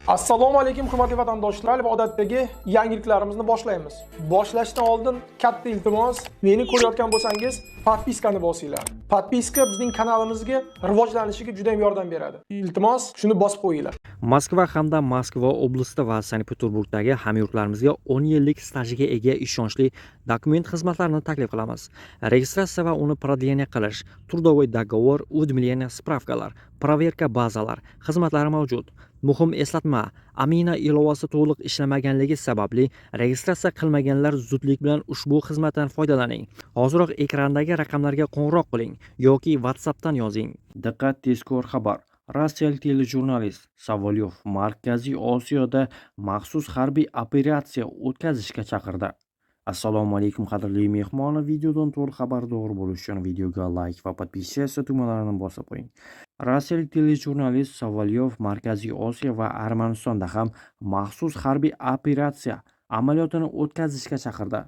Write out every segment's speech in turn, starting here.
Assalomu alaykum hurmatli vatandoshlar va odatdagi yangiliklarimizni boshlaymiz. Boshlashdan oldin katta iltimos, meni ko'rayotgan bo'lsangiz, podpiskani bosinglar. Podpiska bizning kanalimizga rivojlanishiga juda ham yordam beradi. Iltimos, shuni bosib qo'yinglar. Moskva hamda Moskva oblasti va Sankt-Peterburgdagi hamyurtlarimizga 10 yillik stajiga ega ishonchli dokument xizmatlarini taklif qilamiz. Registratsiya va uni продление qilish, трудовой договор, уведомление, spravkalar, проверка bazalar xizmatlari mavjud. Muhim eslatma, Amina ilovasi to'liq ishlamaganligi sababli registratsiya qilmaganlar zudlik bilan ushbu xizmatdan foydalaning. Hoziroq ekrandagi raqamlarga qo'ng'iroq qiling yoki WhatsAppdan yozing. Diqqat, tezkor xabar. Rossiyalik telejurnalist Savolyov Markaziy Osiyoda maxsus harbiy operatsiya o'tkazishga chaqirdi. Assalomu alaykum qadrli mehmonlar, videodan to'liq xabardor bo'lish uchun videoga like va podpisatsiya tugmalarini bosib qo'ying. Rossiyalik telejurnalist Savolyov Markaziy Osiyo va Armanistonda ham maxsus harbiy operatsiya amaliyotini o'tkazishga chaqirdi.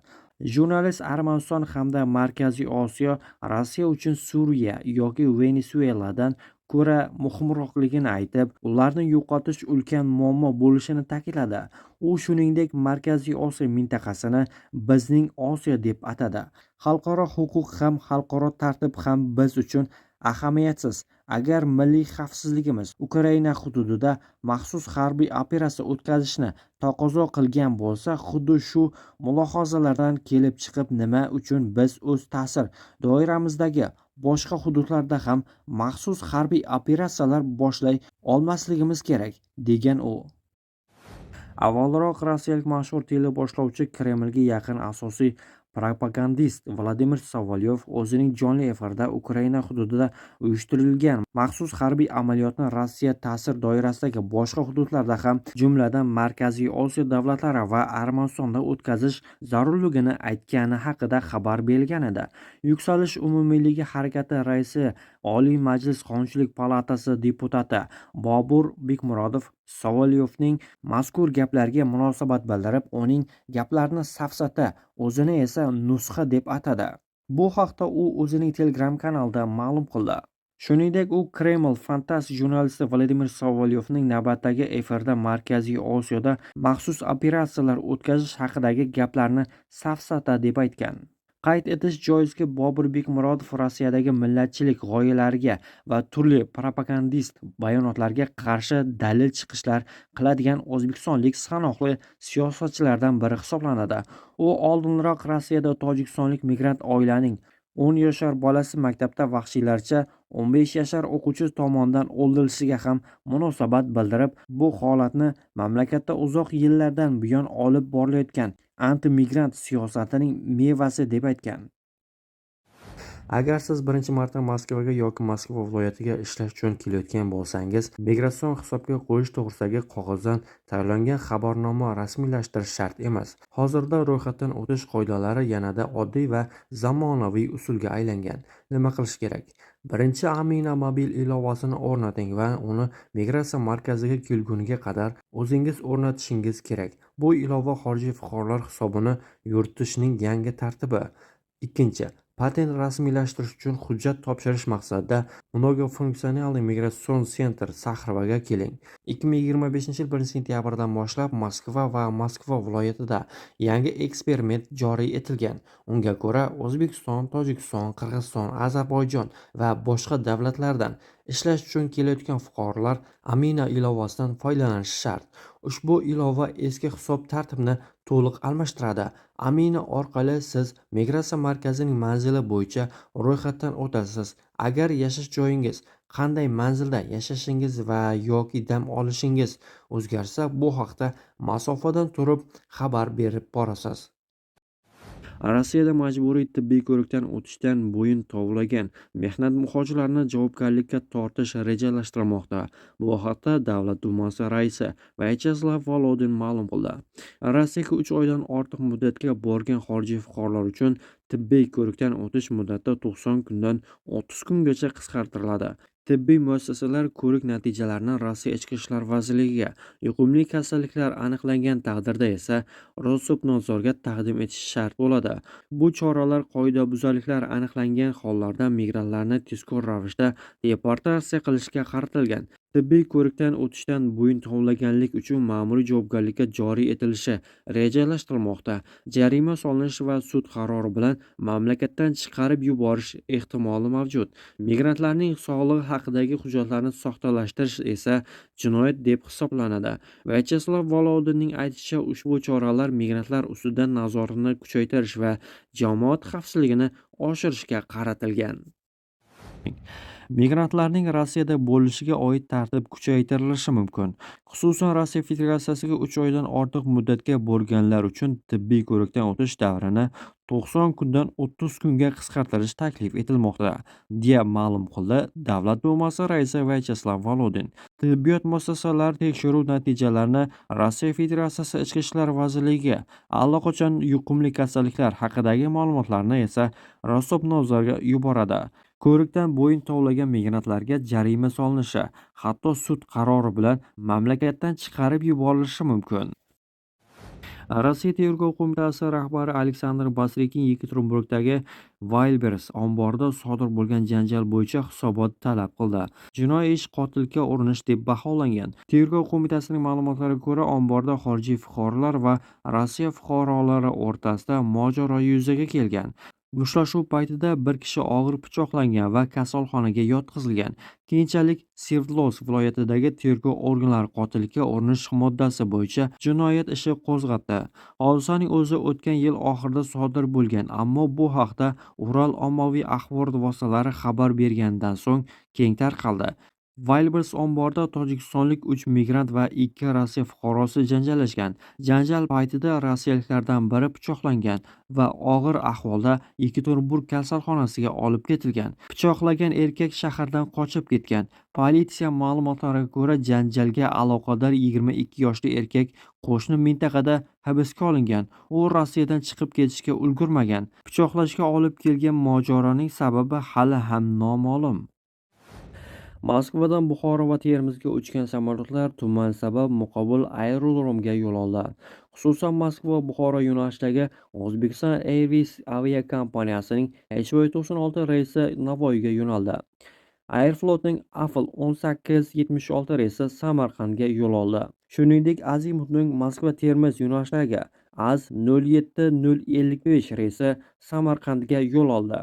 Jurnalist Armaniston hamda Markaziy Osiyo Rossiya uchun Suriya yoki Venesueladan ko'ra muhimroqligini aytib, ularni yo'qotish ulkan muammo bo'lishini ta'kidladi. U shuningdek Markaziy Osiyo mintaqasini bizning Osiyo deb atadi. Xalqaro huquq ham xalqaro tartib ham biz uchun ahamiyatsiz. Agar milliy xavfsizligimiz Ukraina hududida maxsus harbiy operatsiya o'tkazishni taqozo qilgan bo'lsa, xuddi shu mulohazalardan kelib chiqib nima uchun biz o'z ta'sir doiramizdagi boshqa hududlarda ham maxsus harbiy operatsiyalar boshlay olmasligimiz kerak, degan u. Avvalroq rossiyalik mashhur teleboshlovchi Kremlga yaqin asosiy propagandist Vladimir Savolyov o'zining jonli efirda Ukraina hududida uyushtirilgan maxsus harbiy amaliyotni Rossiya ta'sir doirasidagi boshqa hududlarda ham, jumladan Markaziy Osiyo davlatlari va Armanistonda o'tkazish zarurligini aytgani haqida xabar berilgan edi. Yuksalish umumiyligi harakati raisi, Oliy Majlis Qonunchilik palatasi deputati Bobur Bekmurodov Savolyovning mazkur gaplarga munosabat bildirib, uning gaplarini safsata, o'zini esa nusxa deb atadi. Bu haqda u o'zining Telegram kanalida ma'lum qildi. Shuningdek, u Kreml fantast jurnalisti Vladimir Savolyovning navbatdagi efirda Markaziy Osiyoda maxsus operatsiyalar o'tkazish haqidagi gaplarni safsata deb aytgan. Qayd etish joizki, Bobur Bekmurodov Rossiyadagi millatchilik g'oyalariga va turli propagandist bayonotlarga qarshi dalil chiqishlar qiladigan o'zbekistonlik sanoqli siyosatchilardan biri hisoblanadi. U oldinroq Rossiyada tojikistonlik migrant oilaning 10 yashar bolasi maktabda vahshiylarcha 15 yashar o'quvchi tomonidan o'ldirilishiga ham munosabat bildirib, bu holatni mamlakatda uzoq yillardan buyon olib borilayotgan anti-migrant siyosatining mevasi deb aytgan. Agar siz birinchi marta Moskvaga yoki Moskva viloyatiga ishlash uchun kelayotgan bo'lsangiz, migratsion hisobga qo'yish to'g'risidagi qog'ozdan tayyorlangan xabarnoma rasmiylashtirish shart emas. Hozirda ro'yxatdan o'tish qoidalari yanada oddiy va zamonaviy usulga aylangan. Nima qilish kerak? Birinchi, Amina mobil ilovasini o'rnating va uni migratsiya markaziga kelguniga qadar o'zingiz o'rnatishingiz kerak. Bu ilova xorijiy fuqarolar hisobini yuritishning yangi tartibi. Ikkinchi, patent rasmiylashtirish uchun hujjat topshirish maqsadida Mnogofunktsionalniy migratsion sentr Saxrovaga keling. 2025 yil 1-sentyabrdan boshlab Moskva va Moskva viloyatida yangi eksperiment joriy etilgan. Unga ko'ra, O'zbekiston, Tojikiston, Qirg'iziston, Ozarbayjon va boshqa davlatlardan ishlash uchun kelayotgan fuqarolar Amina ilovasidan foydalanishi shart. Ushbu ilova eski hisob tartibini to'liq almashtiradi. Amina orqali siz migratsiya markazining manzili bo'yicha ro'yxatdan o'tasiz. Agar yashash joyingiz, qanday manzilda yashashingiz va yoki dam olishingiz o'zgarsa, bu haqda masofadan turib xabar berib borasiz. Rossiyada majburiy tibbiy ko'rikdan o'tishdan bo'yin tovlagan mehnat muhojirlarini javobgarlikka tortish rejalashtirilmoqda. Bu haqda Davlat dumasi raisi Vyacheslav Volodin ma'lum qildi. Rossiyaga 3 oydan ortiq muddatga borgan xorijiy fuqarolar uchun Tibbiy ko'rikdan o'tish muddati 90 kundan 30 kungacha qisqartiriladi. Tibbiy muassasalar ko'rik natijalarini Rossiya Ichki ishlar vazirligiga, yuqumli kasalliklar aniqlangan taqdirda esa Rosobnadzorga taqdim etish shart bo'ladi. Bu choralar qoidabuzarliklar aniqlangan hollarda migrantlarni tezkor ravishda deportatsiya qilishga qaratilgan. Tibbiy ko'rikdan o'tishdan bo'yin tovlaganlik uchun ma'muriy javobgarlikka joriy etilishi rejalashtirilmoqda. Jarima solinishi va sud qarori bilan mamlakatdan chiqarib yuborish ehtimoli mavjud. Migrantlarning sog'lig'i haqidagi hujjatlarni soxtalashtirish esa jinoyat deb hisoblanadi. Vyacheslav Volodinning aytishicha, ushbu choralar migrantlar ustidan nazoratni kuchaytirish va jamoat xavfsizligini oshirishga qaratilgan. Migrantlarning Rossiyada bo'lishiga oid tartib kuchaytirilishi mumkin. Xususan, Rossiya Federatsiyasiga 3 oydan ortiq muddatga borganlar uchun tibbiy ko'rikdan o'tish davrini 90 kundan 30 kunga qisqartirish taklif etilmoqda, deya ma'lum qildi Davlat dumasi raisi Vyacheslav Volodin. Tibbiyot muassasalari tekshiruv natijalarini Rossiya Federatsiyasi Ichki ishlar vazirligiga, allaqachon yuqumli kasalliklar haqidagi ma'lumotlarni esa Rosobnadzorga yuboradi. Ko'rikdan bo'yin tovlagan migrantlarga jarima solinishi, hatto sud qarori bilan mamlakatdan chiqarib yuborilishi mumkin. Rossiya Tergov qo'mitasi rahbari Aleksandr Basrikin Yekaterinburgdagi Wildberries omborida sodir bo'lgan janjal bo'yicha hisobot talab qildi. Jinoiy ish qotillikka urinish deb baholangan. Tergov qo'mitasining ma'lumotlariga ko'ra, omborda xorijiy fuqarolar va Rossiya fuqarolari o'rtasida mojaro yuzaga kelgan. Mushtlashuv paytida bir kishi og'ir pichoqlangan va kasalxonaga yotqizilgan. Keyinchalik Sverdlovsk viloyatidagi tergov organlari qotillikka urinish moddasi bo'yicha jinoyat ishi qo'zg'atdi. Hodisaning o'zi o'tgan yil oxirida sodir bo'lgan, ammo bu haqda Ural ommaviy axborot vositalari xabar berganidan so'ng keng tarqaldi. Wildberries omborida tojikistonlik 3 migrant va 2 Rossiya fuqarosi janjallashgan. Janjal paytida rossiyaliklardan biri pichoqlangan va og'ir ahvolda Yekaterinburg kasalxonasiga olib ketilgan. Pichoqlagan erkak shahardan qochib ketgan. Politsiya ma'lumotlariga ko'ra, janjalga aloqador 22 yoshli erkak qo'shni mintaqada hibsga olingan. U Rossiyadan chiqib ketishga ulgurmagan. Pichoqlashga olib kelgan mojaroning sababi hali ham noma'lum. Moskvadan Buxoro va Termizga uchgan samolyotlar tuman sabab Muqobil aerodromiga yo'l oldi. Xususan, Moskva-Buxoro yo'nalishidagi Uzbekistan Airways aviakompaniyasining HY96 reysi Navoiyga yo'naldi. Aeroflotning Afl 1876 reysi Samarqandga yo'l oldi. Shuningdek, Azimutning Moskva-Termiz yo'nalishidagi Az 07055 reysi Samarqandga yo'l oldi.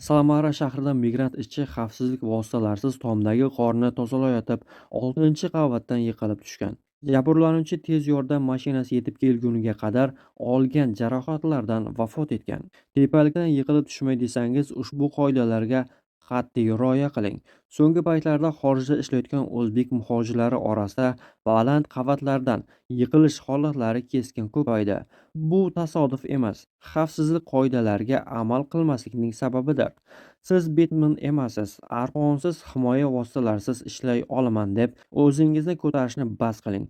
Samara shahrida migrant ishchi xavfsizlik vositalarisiz tomdagi qorni tozalayotib 6-qavatdan yiqilib tushgan. Jabrlanuvchi tez yordam mashinasi yetib kelguniga qadar olgan jarohatlardan vafot etgan. Tepalikdan yiqilib tushmay desangiz, ushbu qoidalarga qat'iy rioya qiling. So'nggi paytlarda xorijda ishlayotgan o'zbek muhojirlari orasida baland qavatlardan yiqilish holatlari keskin ko'paydi. Bu tasodif emas, xavfsizlik qoidalariga amal qilmaslikning sababidir. Siz Betmen emassiz, arqonsiz himoya vositalarisiz ishlay olaman deb o'zingizni ko'tarishni bas qiling.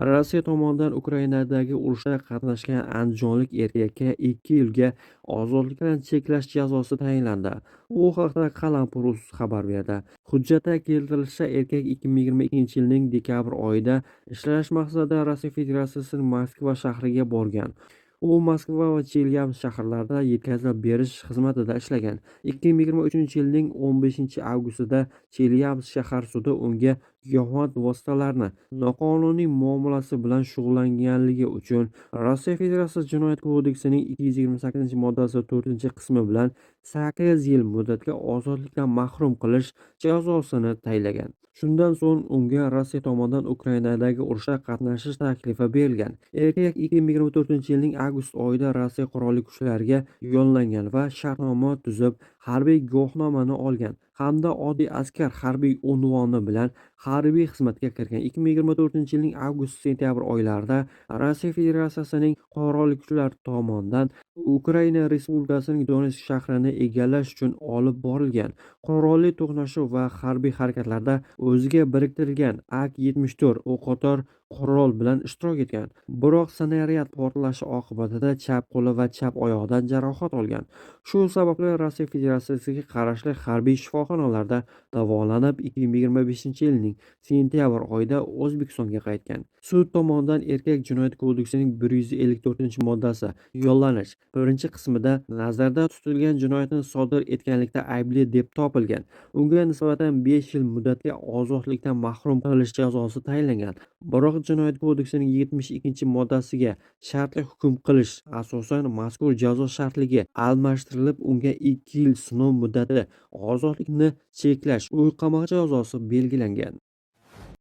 Rossiya tomonidan Ukrainadagi urushda qatnashgan andijonlik erkakka 2 yilga ozodlikdan cheklash jazosi tayinlandi. U haqda Qalampur.uz xabar berdi. Hujjatda keltirilishicha, erkak 2022-yilning dekabr oyida ishlash maqsadida Rossiya Federatsiyasining Moskva shahriga borgan. U Moskva va Chelyabinsk shaharlarida yetkazib berish xizmatida ishlagan. 2023-yilning 15-avgustida Chelyabinsk shahar sudi unga giyohvand vositalarni noqonuniy muomalasi bilan shug'ullanganligi uchun Rossiya Federatsiyasi Jinoyat kodeksining 228-moddasi 4-qismi bilan 8 yil muddatga ozodlikdan mahrum qilish jazosini tayinlagan. Shundan so'ng unga Rossiya tomonidan Ukrainadagi urushda qatnashish taklifi berilgan. Erkak 2024-yilning avgust oyida Rossiya qurolli kuchlariga yo'llangan va shartnoma tuzib, harbiy guvohnomani olgan hamda oddiy askar harbiy unvoni bilan harbiy xizmatga kirgan. 2024-yilning avgust-sentyabr oylarida Rossiya Federatsiyasining qurolli kuchlari tomonidan Ukraina Respublikasining Donetsk shahrini egallash uchun olib borilgan qurolli to'qnashuv va harbiy harakatlarda o'ziga biriktirilgan AK-74 o'qotar qurol bilan ishtirok etgan. Biroq snaryad portlashi oqibatida chap qo'li va chap oyog'idan jarohat olgan. Shu sababli Rossiya Federatsiyasiga qarashli harbiy shifoxonalarda davolanib, 2025-yilning sentyabr oyida O'zbekistonga qaytgan. Sud tomonidan erkak Jinoyat kodeksining 154-moddasi yo'llanish birinchi qismida nazarda tutilgan jinoyatni sodir etganlikda aybli deb topilgan. Unga nisbatan 5 yil muddatli ozodlikdan mahrum qilish jazosi tayinlangan. Biroq Jinoyat kodeksining 72-moddasiga shartli hukm qilish asosan mazkur jazo shartligi almashtirilib, unga 2 yil sinov muddati ozodlikni cheklash uy qamoq jazosi belgilangan.